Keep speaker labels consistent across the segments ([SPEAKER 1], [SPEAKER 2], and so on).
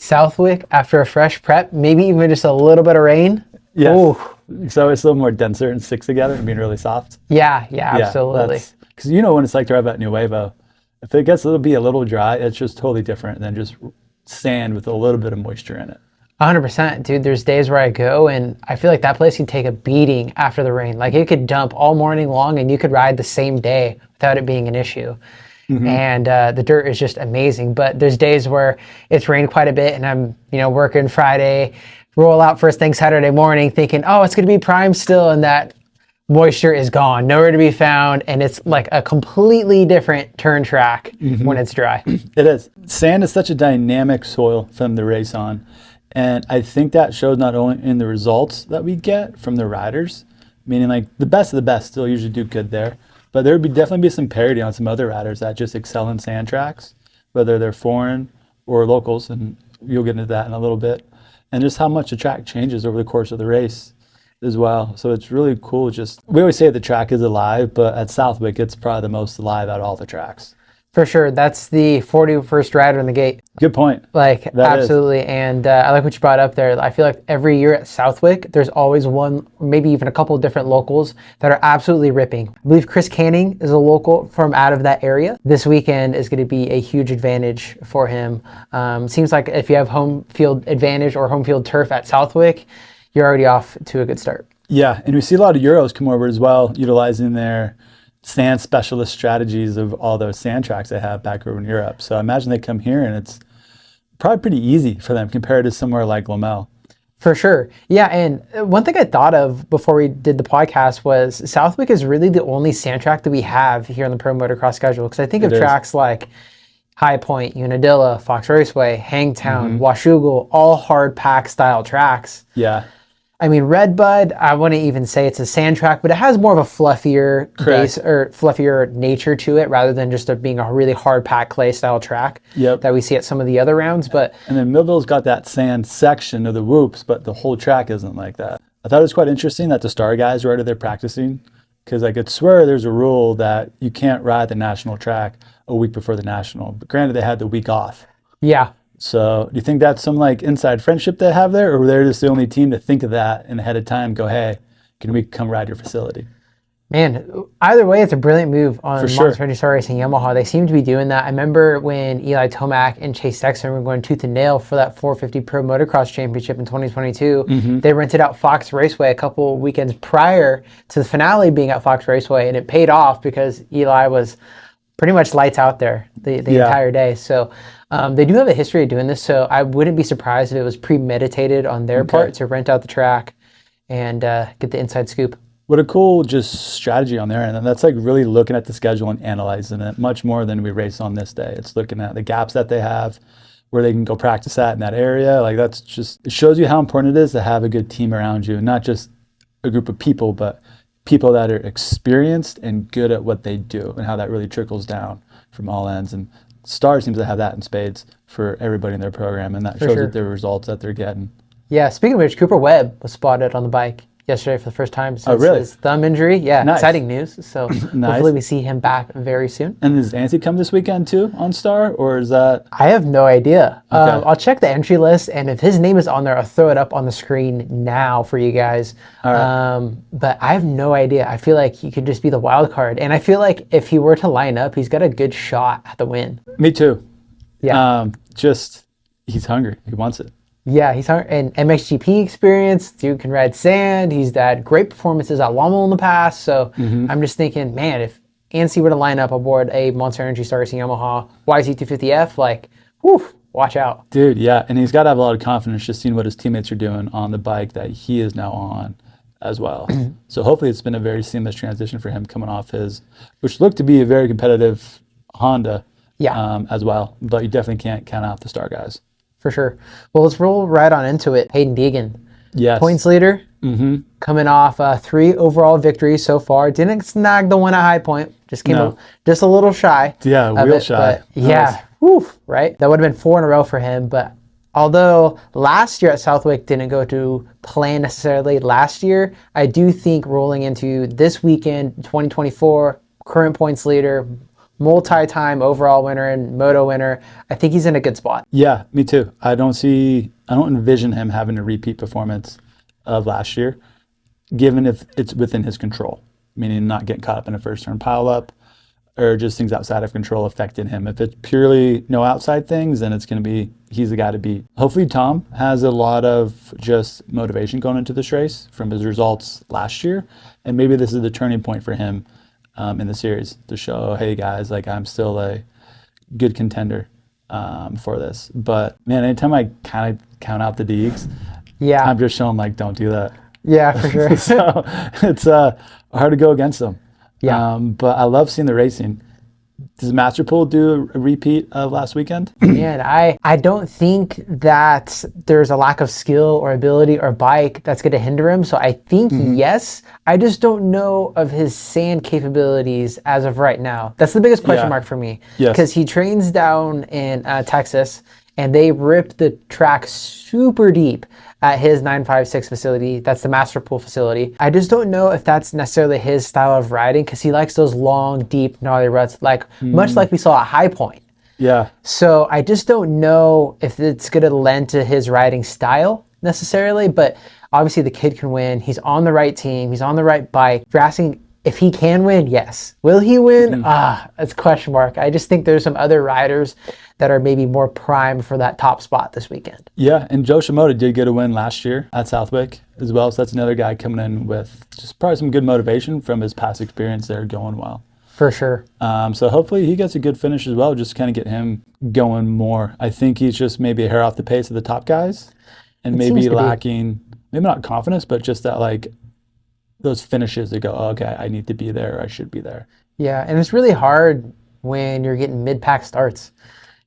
[SPEAKER 1] Southwick after a fresh prep, maybe even just a little bit of rain.
[SPEAKER 2] Yes.
[SPEAKER 1] Ooh.
[SPEAKER 2] So it's a little more denser and sticks together and being really soft.
[SPEAKER 1] Yeah, absolutely.
[SPEAKER 2] Because you know when it's like to ride at Nuevo, if it gets a little dry, it's just totally different than just sand with a little bit of moisture in it.
[SPEAKER 1] 100%, dude. There's days where I go and I feel like that place can take a beating after the rain. Like it could dump all morning long and you could ride the same day without it being an issue. Mm-hmm. And the dirt is just amazing. But there's days where it's rained quite a bit and I'm, working Friday, roll out first thing Saturday morning thinking, oh, it's going to be prime still. And that moisture is gone, nowhere to be found. And it's like a completely different turn track when it's dry.
[SPEAKER 2] It is. Sand is such a dynamic soil for them to race on. And I think that shows not only in the results that we get from the riders, meaning like the best of the best still usually do good there, but there would definitely be some parity on some other riders that just excel in sand tracks, whether they're foreign or locals, and you'll get into that in a little bit, and just how much the track changes over the course of the race as well. So it's really cool. We always say the track is alive, but at Southwick, it's probably the most alive out of all the tracks.
[SPEAKER 1] For sure. That's the 41st rider in the gate.
[SPEAKER 2] Good point.
[SPEAKER 1] Like, absolutely. And I like what you brought up there. I feel like every year at Southwick, there's always one, maybe even a couple of different locals that are absolutely ripping. I believe Chris Canning is a local from out of that area. This weekend is going to be a huge advantage for him. Seems like if you have home field advantage or home field turf at Southwick, you're already off to a good start.
[SPEAKER 2] Yeah, and we see a lot of Euros come over as well, utilizing their sand specialist strategies of all those sand tracks they have back over in Europe. So I imagine they come here and it's probably pretty easy for them compared to somewhere like Lommel.
[SPEAKER 1] For sure. Yeah, and one thing I thought of before we did the podcast was Southwick is really the only sand track that we have here on the Pro Motocross schedule. Because I think of tracks like High Point, Unadilla, Fox Raceway, Hangtown, Washougal, all hard pack style tracks.
[SPEAKER 2] Yeah.
[SPEAKER 1] I mean, Redbud, I wouldn't even say it's a sand track, but it has more of a fluffier base or fluffier nature to it rather than just being a really hard packed clay style track that we see at some of the other rounds.
[SPEAKER 2] And then Millville's got that sand section of the whoops, but the whole track isn't like that. I thought it was quite interesting that the Star guys were out there practicing, because I could swear there's a rule that you can't ride the national track a week before the national. But granted, they had the week off.
[SPEAKER 1] Yeah.
[SPEAKER 2] So do you think that's some like inside friendship they have there, or they're just the only team to think of that and ahead of time go, hey, can we come ride your facility?
[SPEAKER 1] Man, either way, it's a brilliant move on Monster Energy Star Racing Yamaha. They seem to be doing that. I remember when Eli Tomac and Chase Sexton were going tooth and nail for that 450 Pro Motocross Championship in 2022. They rented out Fox Raceway a couple weekends prior to the finale being at Fox Raceway, and it paid off because Eli was pretty much lights out there the entire day. So they do have a history of doing this, so I wouldn't be surprised if it was premeditated on their part to rent out the track and get the inside scoop.
[SPEAKER 2] What a cool just strategy on there. And that's like really looking at the schedule and analyzing it much more than we race on this day. It's looking at the gaps that they have, where they can go practice at in that area. Like that's just, it shows you how important it is to have a good team around you, and not just a group of people, but people that are experienced and good at what they do, and how that really trickles down from all ends. And Star seems to have that in spades for everybody in their program, and that shows that the results that they're getting.
[SPEAKER 1] Yeah, speaking of which, Cooper Webb was spotted on the bike yesterday for the first time since his thumb injury. Yeah, exciting news. So hopefully we see him back very soon.
[SPEAKER 2] And does Ansi come this weekend too on Star, or is that?
[SPEAKER 1] I have no idea. I'll check the entry list, and if his name is on there, I'll throw it up on the screen now for you guys. All right. But I have no idea. I feel like he could just be the wild card, and I feel like if he were to line up, he's got a good shot at the win.
[SPEAKER 2] Me too.
[SPEAKER 1] Yeah.
[SPEAKER 2] He's hungry. He wants it.
[SPEAKER 1] Yeah, he's an MXGP experience. Dude can ride sand. He's had great performances at Lommel in the past. So I'm just thinking, man, if Ansi were to line up aboard a Monster Energy Star Racing Yamaha YZ250F, like, whew, watch out.
[SPEAKER 2] Dude, yeah. And he's got to have a lot of confidence just seeing what his teammates are doing on the bike that he is now on as well. So hopefully it's been a very seamless transition for him coming off his, which looked to be a very competitive Honda as well. But you definitely can't count out the Star guys.
[SPEAKER 1] For sure. Well, let's roll right on into it. Hayden Deegan.
[SPEAKER 2] Yes.
[SPEAKER 1] Points leader. Coming off 3 overall victories so far. Didn't snag the one at High Point. Just came just a little shy.
[SPEAKER 2] Yeah, wheel shy.
[SPEAKER 1] Yeah. Whew, right? That would have been 4 in a row for him. But although last year at Southwick didn't go to plan necessarily last year, I do think rolling into this weekend, 2024, current points leader, multi-time overall winner and moto winner. I think he's in a good spot.
[SPEAKER 2] Yeah, me too. I don't envision him having a repeat performance of last year, given if it's within his control, meaning not getting caught up in a first turn pileup or just things outside of control affecting him. If it's purely no outside things, then it's going to be, he's the guy to beat. Hopefully Tom has a lot of just motivation going into this race from his results last year. And maybe this is the turning point for him in the series to show, hey guys, like I'm still a good contender for this. But man, anytime I kind of count out the Deegs, I'm just showing like, don't do that.
[SPEAKER 1] Yeah, for sure.
[SPEAKER 2] So it's hard to go against them.
[SPEAKER 1] Yeah.
[SPEAKER 2] But I love seeing the racing. Does Masterpool do a repeat of last weekend?
[SPEAKER 1] Man, I don't think that there's a lack of skill or ability or bike that's going to hinder him. So I think yes. I just don't know of his sand capabilities as of right now. That's the biggest question mark for me. Because he trains down in Texas, and they rip the track super deep at his 956 facility. That's the Masterpool facility. I just don't know if that's necessarily his style of riding, because he likes those long, deep, gnarly ruts, like much like we saw at High Point.
[SPEAKER 2] Yeah.
[SPEAKER 1] So I just don't know if it's going to lend to his riding style necessarily, but obviously the kid can win. He's on the right team. He's on the right bike. If you're asking if he can win, yes. Will he win? That's a question mark. I just think there's some other riders that are maybe more primed for that top spot this weekend.
[SPEAKER 2] Yeah, and Joe Shimoda did get a win last year at Southwick as well, so that's another guy coming in with just probably some good motivation from his past experience there going well.
[SPEAKER 1] For sure.
[SPEAKER 2] So hopefully he gets a good finish as well, just kind of get him going more. I think he's just maybe a hair off the pace of the top guys and maybe lacking, maybe not confidence, but just that like those finishes that go, oh, okay, I need to be there, or I should be there.
[SPEAKER 1] Yeah, and it's really hard when you're getting mid-pack starts.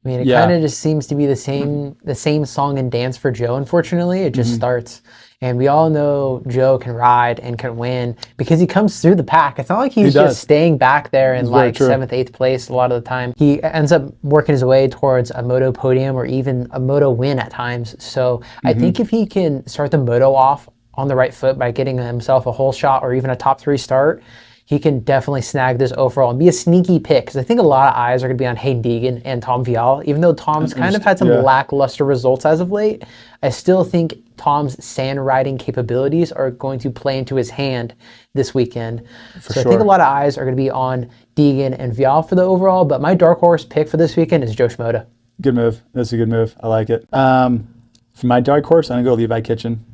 [SPEAKER 1] I mean, it kind of just seems to be the same song and dance for Joe, unfortunately. It just starts. And we all know Joe can ride and can win because he comes through the pack. It's not like he's just staying back there in like 7th, 8th place a lot of the time. He ends up working his way towards a moto podium or even a moto win at times. So I think if he can start the moto off on the right foot by getting himself a whole shot or even a top 3 start, he can definitely snag this overall and be a sneaky pick, because I think a lot of eyes are going to be on Hayden Deegan and Tom Vial. Even though Tom's kind of had some lackluster results as of late, I still think Tom's sand riding capabilities are going to play into his hand this weekend. I think a lot of eyes are going to be on Deegan and Vial for the overall, but my dark horse pick for this weekend is Joe Shimoda.
[SPEAKER 2] Good move. That's a good move. I like it. For my dark horse, I'm going to go Levi Kitchen.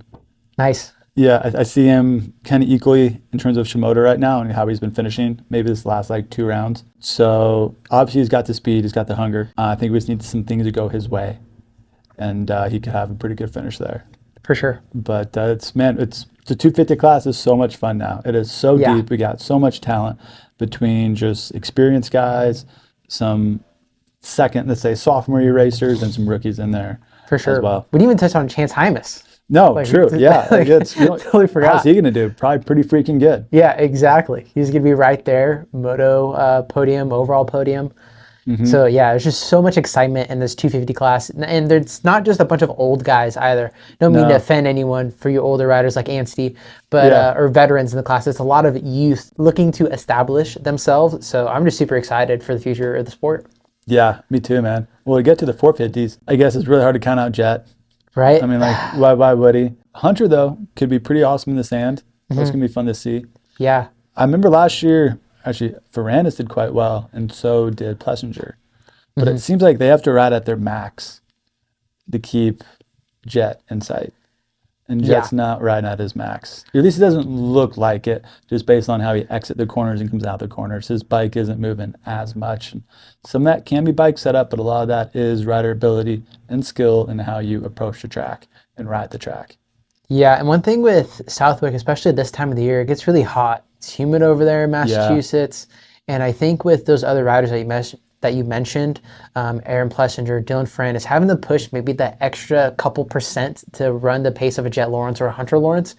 [SPEAKER 1] Nice.
[SPEAKER 2] Yeah, I see him kind of equally in terms of Shimoda right now and how he's been finishing, maybe this last like 2 rounds. So obviously he's got the speed, he's got the hunger. I think we just need some things to go his way, and he could have a pretty good finish there.
[SPEAKER 1] For sure.
[SPEAKER 2] But it's the 250 class is so much fun now. It is so deep. We got so much talent between just experienced guys, some second, let's say sophomore year racers, and some rookies in there.
[SPEAKER 1] For sure.
[SPEAKER 2] As well.
[SPEAKER 1] We didn't even touch on Chance Hymas.
[SPEAKER 2] No, true. Yeah.
[SPEAKER 1] Totally forgot.
[SPEAKER 2] How's he going to do? Probably pretty freaking good.
[SPEAKER 1] Yeah, exactly. He's going to be right there. Moto podium, overall podium. So yeah, there's just so much excitement in this 250 class. And there's not just a bunch of old guys either. Don't mean to offend anyone for you older riders like Anstie, but or veterans in the class. It's a lot of youth looking to establish themselves. So I'm just super excited for the future of the sport. Yeah,
[SPEAKER 2] me too, man. Well, to get to the 450s, I guess it's really hard to count out Jett.
[SPEAKER 1] Right?
[SPEAKER 2] I mean, like, why would he? Hunter, though, could be pretty awesome in the sand. That's going to be fun to see.
[SPEAKER 1] Yeah.
[SPEAKER 2] I remember last year, actually, Ferrandis did quite well, and so did Plessinger. But it seems like they have to ride at their max to keep Jett in sight. And Jett's not riding at his max. Or at least it doesn't look like it, just based on how he exits the corners and comes out the corners. His bike isn't moving as much. And some of that can be bike setup, but a lot of that is rider ability and skill in how you approach the track and ride the track.
[SPEAKER 1] Yeah, and one thing with Southwick, especially this time of the year, it gets really hot. It's humid over there in Massachusetts. And I think with those other riders that you mentioned, Aaron Plessinger, Dylan Ferrandis, having to push maybe that extra couple percent to run the pace of a Jett Lawrence or a Hunter Lawrence,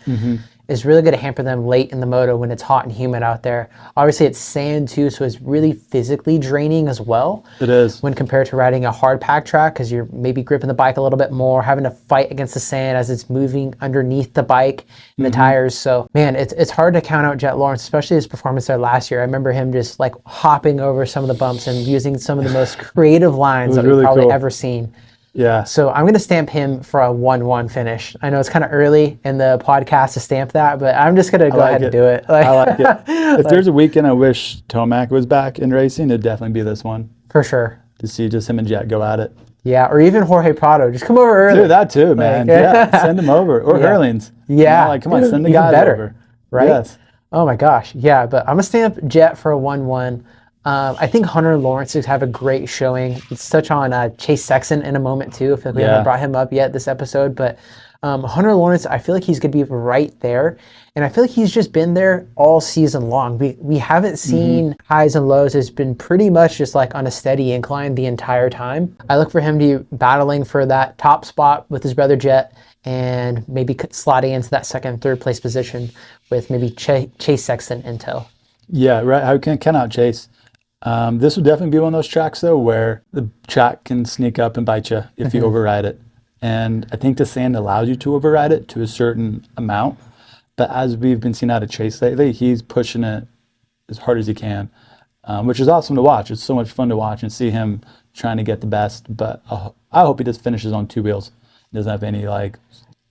[SPEAKER 1] is really going to hamper them late in the moto when it's hot and humid out there. Obviously, it's sand too, so it's really physically draining as well.
[SPEAKER 2] It is.
[SPEAKER 1] When compared to riding a hard pack track, because you're maybe gripping the bike a little bit more, having to fight against the sand as it's moving underneath the bike and the tires. So, man, it's hard to count out Jett Lawrence, especially his performance there last year. I remember him just like hopping over some of the bumps and using some of the most creative lines that we've probably ever seen.
[SPEAKER 2] Yeah.
[SPEAKER 1] So I'm going to stamp him for a 1-1 finish. I know it's kind of early in the podcast to stamp that, but I'm just going to go ahead and do it.
[SPEAKER 2] I like it. If there's a weekend I wish Tomac was back in racing, it'd definitely be this one.
[SPEAKER 1] For sure.
[SPEAKER 2] To see just him and Jett go at it.
[SPEAKER 1] Yeah, or even Jorge Prado. Just come over early.
[SPEAKER 2] Dude, that too, man. Yeah, send him over. Or Hurlings.
[SPEAKER 1] Yeah.
[SPEAKER 2] You know, like, come on, send the guys over.
[SPEAKER 1] Right?
[SPEAKER 2] Yes.
[SPEAKER 1] Oh my gosh. Yeah, but I'm going to stamp Jett for a 1-1. I think Hunter Lawrence would have a great showing. Let's touch on Chase Sexton in a moment too. I feel like we haven't brought him up yet this episode, but Hunter Lawrence, I feel like he's going to be right there. And I feel like he's just been there all season long. We haven't seen highs and lows. It's been pretty much just like on a steady incline the entire time. I look for him to be battling for that top spot with his brother Jett and maybe sliding into that second, third place position with maybe Chase Sexton in tow.
[SPEAKER 2] Yeah, right. How cannot Chase? This would definitely be one of those tracks, though, where the track can sneak up and bite you if you override it. And I think the sand allows you to override it to a certain amount. But as we've been seeing out of Chase lately, he's pushing it as hard as he can, which is awesome to watch. It's so much fun to watch and see him trying to get the best. But I hope he just finishes on two wheels. He doesn't have any like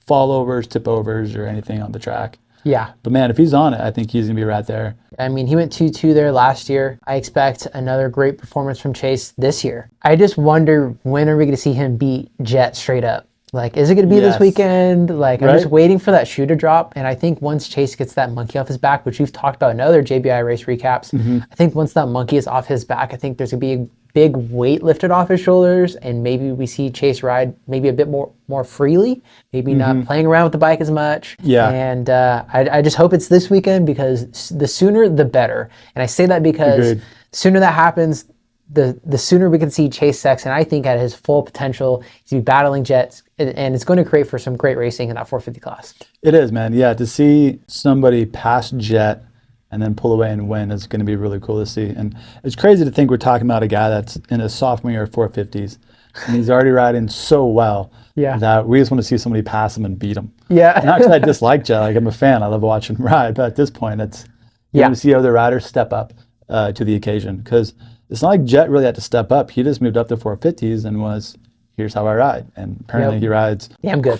[SPEAKER 2] fall overs, tip overs, or anything on the track.
[SPEAKER 1] Yeah.
[SPEAKER 2] But man, if he's on it, I think he's going to be right there.
[SPEAKER 1] I mean, he went 2-2 there last year. I expect another great performance from Chase this year. I just wonder, when are we going to see him beat Jett straight up? Like, is it going to be this weekend? Like, I'm just waiting for that shoe to drop. And I think once Chase gets that monkey off his back, which we've talked about in other JBI race recaps, I think once that monkey is off his back, I think there's going to be a big weight lifted off his shoulders, and maybe we see Chase ride maybe a bit more freely, maybe not playing around with the bike as much.
[SPEAKER 2] Yeah.
[SPEAKER 1] And I just hope it's this weekend, because the sooner the better. And I say that because the sooner that happens, the sooner we can see Chase Sexton, I think, at his full potential. He's be battling Jets, and it's going to create for some great racing in that 450 class.
[SPEAKER 2] It is, man. Yeah, to see somebody pass Jett and then pull away and win is going to be really cool to see. And it's crazy to think we're talking about a guy that's in his sophomore year of 450s, and he's already riding so well that we just want to see somebody pass him and beat him.
[SPEAKER 1] Yeah.
[SPEAKER 2] Not because I dislike Jett. Like, I'm a fan. I love watching him ride. But at this point, it's you want to see other riders step up to the occasion, because it's not like Jett really had to step up. He just moved up to 450s and was, here's how I ride. And apparently he rides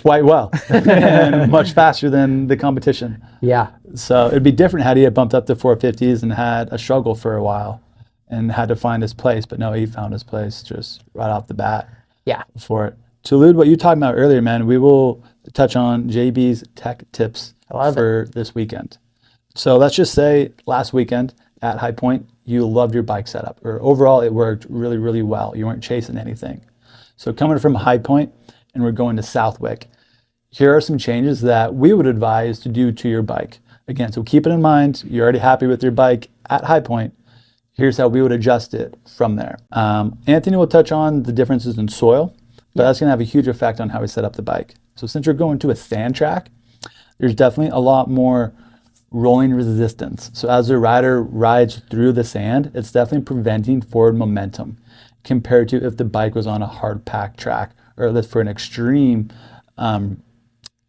[SPEAKER 2] quite well and much faster than the competition.
[SPEAKER 1] Yeah.
[SPEAKER 2] So it'd be different had he had bumped up to 450s and had a struggle for a while and had to find his place. But no, he found his place just right off the bat.
[SPEAKER 1] Yeah.
[SPEAKER 2] For it. To allude what you talked about earlier, man, we will touch on JB's tech tips for this weekend. So let's just say last weekend at High Point, you loved your bike setup, or overall it worked really, really well. You weren't chasing anything. So coming from High Point and we're going to Southwick, here are some changes that we would advise to do to your bike. Again, so keep it in mind, you're already happy with your bike at High Point. Here's how we would adjust it from there. Anthony will touch on the differences in soil, but that's going to have a huge effect on how we set up the bike. So since you're going to a sand track, there's definitely a lot more rolling resistance. So as the rider rides through the sand, it's definitely preventing forward momentum compared to if the bike was on a hard pack track, or let's for an extreme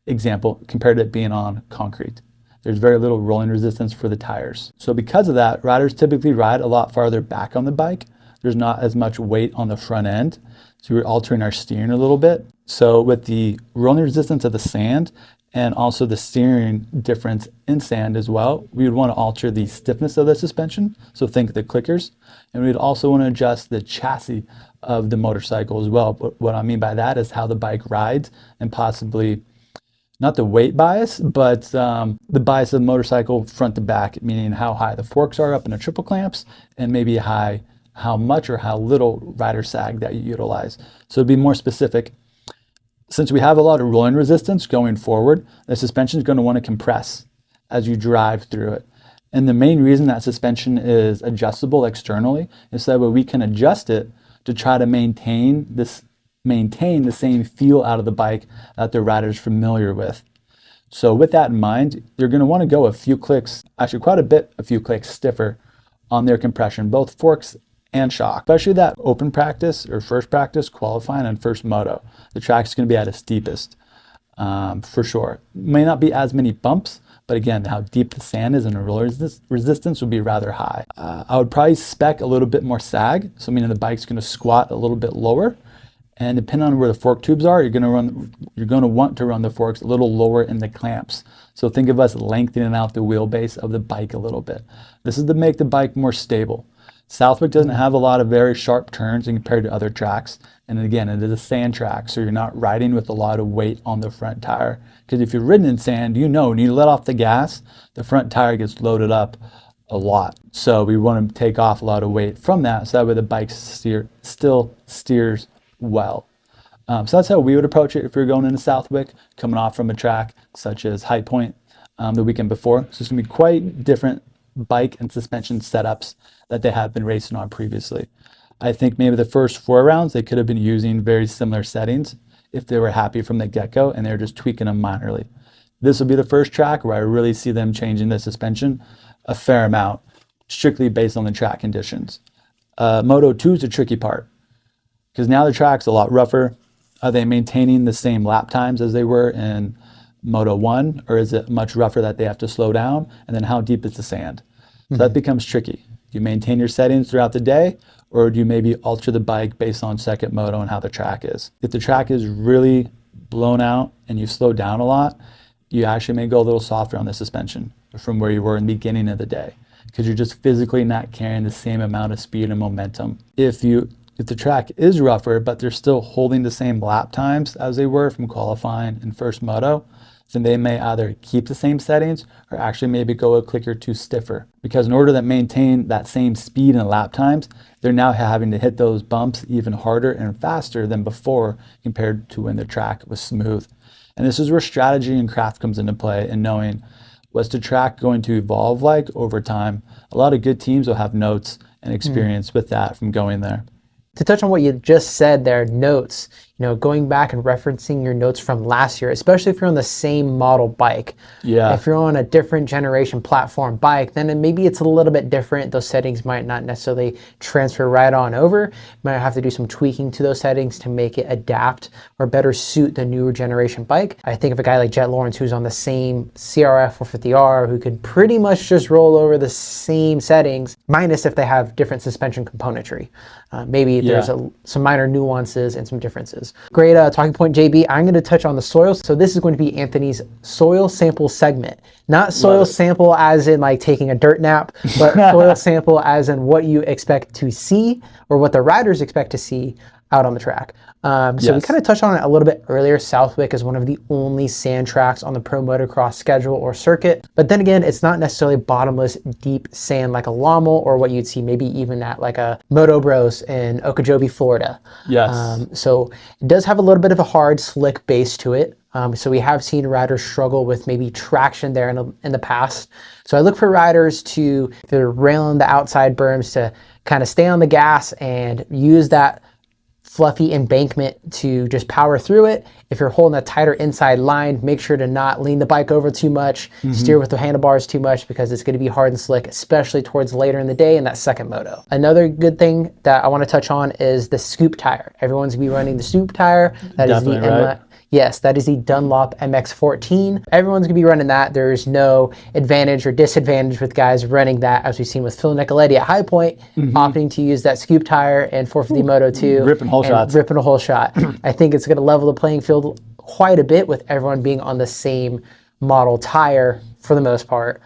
[SPEAKER 2] example, compared to it being on concrete. There's very little rolling resistance for the tires. So because of that, riders typically ride a lot farther back on the bike. There's not as much weight on the front end. So we're altering our steering a little bit. So with the rolling resistance of the sand and also the steering difference in sand as well, we would want to alter the stiffness of the suspension. So think the clickers. And we'd also want to adjust the chassis of the motorcycle as well. But what I mean by that is how the bike rides, and possibly not the weight bias, but the bias of the motorcycle front to back, meaning how high the forks are up in the triple clamps, and maybe how much or how little rider sag that you utilize. So to be more specific, since we have a lot of rolling resistance going forward, the suspension is going to want to compress as you drive through it. And the main reason that suspension is adjustable externally is so that we can adjust it to try to maintain the same feel out of the bike that the rider is familiar with. So with that in mind, you're going to want to go a few clicks, actually quite a few clicks stiffer on their compression, both forks and shock, especially that open practice or first practice qualifying and first moto. The track is going to be at its steepest for sure. May not be as many bumps, but again, how deep the sand is and the roller resistance would be rather high. I would probably spec a little bit more sag, so meaning the bike's going to squat a little bit lower. And depending on where the fork tubes are, you're going to want to run the forks a little lower in the clamps. So think of us lengthening out the wheelbase of the bike a little bit. This is to make the bike more stable. Southwick doesn't have a lot of very sharp turns compared to other tracks. And again, it is a sand track, so you're not riding with a lot of weight on the front tire. Because if you're ridden in sand, you know when you let off the gas, the front tire gets loaded up a lot. So we want to take off a lot of weight from that, so that way the bike still steers well. So that's how we would approach it if you're going into Southwick, coming off from a track such as High Point the weekend before. So it's going to be quite different bike and suspension setups that they have been racing on previously. I think maybe the first 4 rounds they could have been using very similar settings if they were happy from the get-go and they're just tweaking them minorly. This will be the first track where I really see them changing the suspension a fair amount, strictly based on the track conditions. Moto 2 is the tricky part, because now the track's a lot rougher. Are they maintaining the same lap times as they were in Moto 1, or is it much rougher that they have to slow down? And then how deep is the sand? So that becomes tricky. Do you maintain your settings throughout the day, or do you maybe alter the bike based on second moto and how the track is? If the track is really blown out and you slow down a lot, you actually may go a little softer on the suspension from where you were in the beginning of the day, because you're just physically not carrying the same amount of speed and momentum. If the track is rougher, but they're still holding the same lap times as they were from qualifying in first moto, then they may either keep the same settings or actually maybe go a click or two stiffer. Because in order to maintain that same speed and lap times, they're now having to hit those bumps even harder and faster than before compared to when the track was smooth. And this is where strategy and craft comes into play, and knowing what's the track going to evolve like over time. A lot of good teams will have notes and experience with that from going there.
[SPEAKER 1] To touch on what you just said there, notes, going back and referencing your notes from last year, especially if you're on the same model bike.
[SPEAKER 2] Yeah.
[SPEAKER 1] If you're on a different generation platform bike, then maybe it's a little bit different. Those settings might not necessarily transfer right on over. You might have to do some tweaking to those settings to make it adapt or better suit the newer generation bike. I think of a guy like Jett who's on the same CRF 450R, who could pretty much just roll over the same settings, minus if they have different suspension componentry. Maybe there's some minor nuances and some differences. Great talking point, JB. I'm going to touch on the soil. So this is going to be Anthony's soil sample segment. Not soil sample as in like taking a dirt nap, but soil sample as in what you expect to see or what the riders expect to see out on the track. So we kind of touched on it a little bit earlier. Southwick is one of the only sand tracks on the pro motocross schedule or circuit. But then again, it's not necessarily bottomless, deep sand like a Lommel or what you'd see maybe even at like a Moto Bros in Okeechobee, Florida.
[SPEAKER 2] Yes.
[SPEAKER 1] So it does have a little bit of a hard, slick base to it. So we have seen riders struggle with maybe traction there in the past. So I look for riders to, if they're railing the outside berms, to kind of stay on the gas and use that fluffy embankment to just power through it. If you're holding a tighter inside line, make sure to not lean the bike over too much, steer with the handlebars too much, because it's going to be hard and slick, especially towards later in the day in that second moto. Another good thing that I want to touch on is the scoop tire. Everyone's going to be running the scoop tire. That is the
[SPEAKER 2] right.
[SPEAKER 1] Yes, that is the Dunlop MX-14. Everyone's going to be running that. There's no advantage or disadvantage with guys running that, as we've seen with Phil Nicoletti at High Point, opting to use that scoop tire and 450 Moto 2.
[SPEAKER 2] Ripping whole shots.
[SPEAKER 1] Ripping a whole shot. I think it's going to level the playing field quite a bit with everyone being on the same model tire for the most part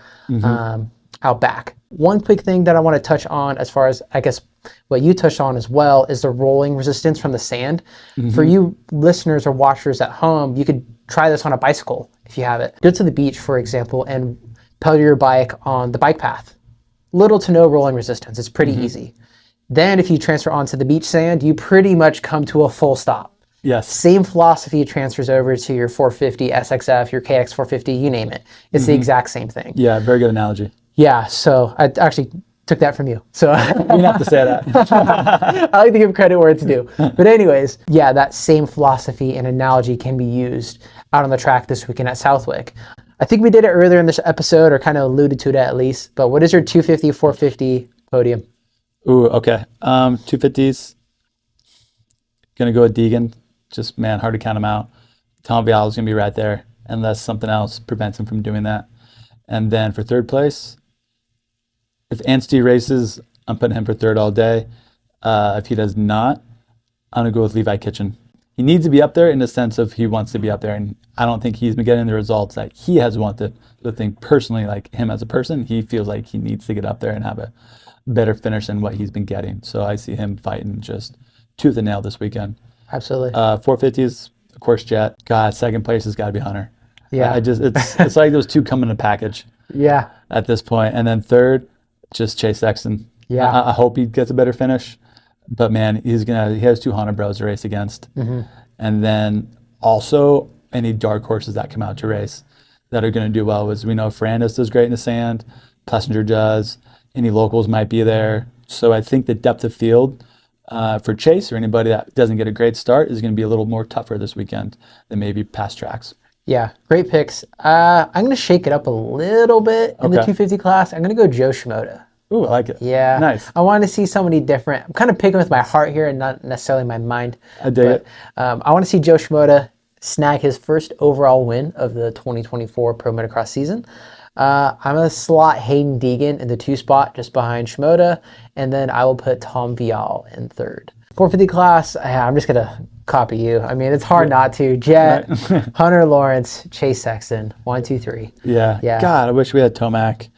[SPEAKER 1] out back. One quick thing that I want to touch on, as far as I guess what you touched on as well, is the rolling resistance from the sand. For you listeners or watchers at home, you could try this on a bicycle if you have it. Go to the beach, for example, and pedal your bike on the bike path. Little to no rolling resistance. It's pretty easy. Then if you transfer onto the beach sand, you pretty much come to a full stop.
[SPEAKER 2] Yes.
[SPEAKER 1] Same philosophy transfers over to your 450 SXF, your KX 450, you name it. It's the exact same thing.
[SPEAKER 2] Yeah, very good analogy.
[SPEAKER 1] Yeah, so I actually took that from you. So
[SPEAKER 2] you didn't have to say that.
[SPEAKER 1] I like to give credit where it's due. But anyways, yeah, that same philosophy and analogy can be used out on the track this weekend at Southwick. I think we did it earlier in this episode, or kind of alluded to it at least, but what is your 250, 450 podium?
[SPEAKER 2] Ooh, okay. 250s. Gonna go with Deegan. Just, man, hard to count him out. Tom Viala's gonna be right there, unless something else prevents him from doing that. And then for third place, if Anstey races, I'm putting him for third all day. If he does not, I'm gonna go with Levi Kitchen. He needs to be up there in the sense of he wants to be up there, and I don't think he's been getting the results that he has wanted. The thing personally, like him as a person, he feels like he needs to get up there and have a better finish than what he's been getting. So I see him fighting just tooth and nail this weekend.
[SPEAKER 1] Absolutely.
[SPEAKER 2] 450s, of course, Jett. God, second place has got to be Hunter.
[SPEAKER 1] Yeah.
[SPEAKER 2] It's like those two come in a package.
[SPEAKER 1] Yeah.
[SPEAKER 2] At this point, and then third, just Chase Sexton.
[SPEAKER 1] Yeah.
[SPEAKER 2] I hope he gets a better finish. But man, he has 2 Honda bros to race against. And then also any dark horses that come out to race that are going to do well. As we know, Ferrandis does great in the sand, Plessinger does, any locals might be there. So I think the depth of field for Chase or anybody that doesn't get a great start is going to be a little more tougher this weekend than maybe past tracks.
[SPEAKER 1] Yeah, great picks. I'm going to shake it up a little bit in the 250 class. I'm going to go Joe Shimoda.
[SPEAKER 2] Ooh, I like it.
[SPEAKER 1] Yeah.
[SPEAKER 2] Nice.
[SPEAKER 1] I want to see somebody different. I'm kind of picking with my heart here and not necessarily my mind.
[SPEAKER 2] I dig it.
[SPEAKER 1] I want to see Joe Shimoda snag his first overall win of the 2024 Pro Motocross season. I'm going to slot Hayden Deegan in the 2 spot just behind Shimoda, and then I will put Tom Vial in third. 450 class, I'm just going to copy you. I mean, it's hard not to. Jett, Hunter Lawrence, Chase Sexton, 1, 2, 3.
[SPEAKER 2] Yeah.
[SPEAKER 1] Yeah.
[SPEAKER 2] God, I wish we had Tomac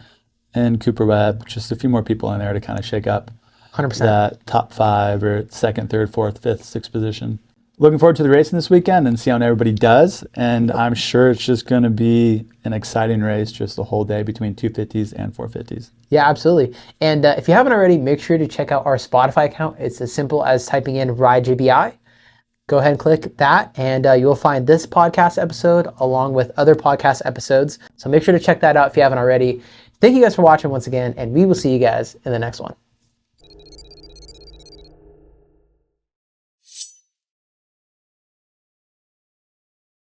[SPEAKER 2] and Cooper Webb, just a few more people in there to kind of shake up
[SPEAKER 1] 100%.
[SPEAKER 2] that top 5 or second, third, fourth, fifth, sixth position. Looking forward to the racing this weekend and see how everybody does. And I'm sure it's just going to be an exciting race just the whole day between 250s and 450s.
[SPEAKER 1] Yeah, absolutely. And if you haven't already, make sure to check out our Spotify account. It's as simple as typing in RideJBI. Go ahead and click that, and you will find this podcast episode along with other podcast episodes. So make sure to check that out if you haven't already. Thank you guys for watching once again, and we will see you guys in the next one.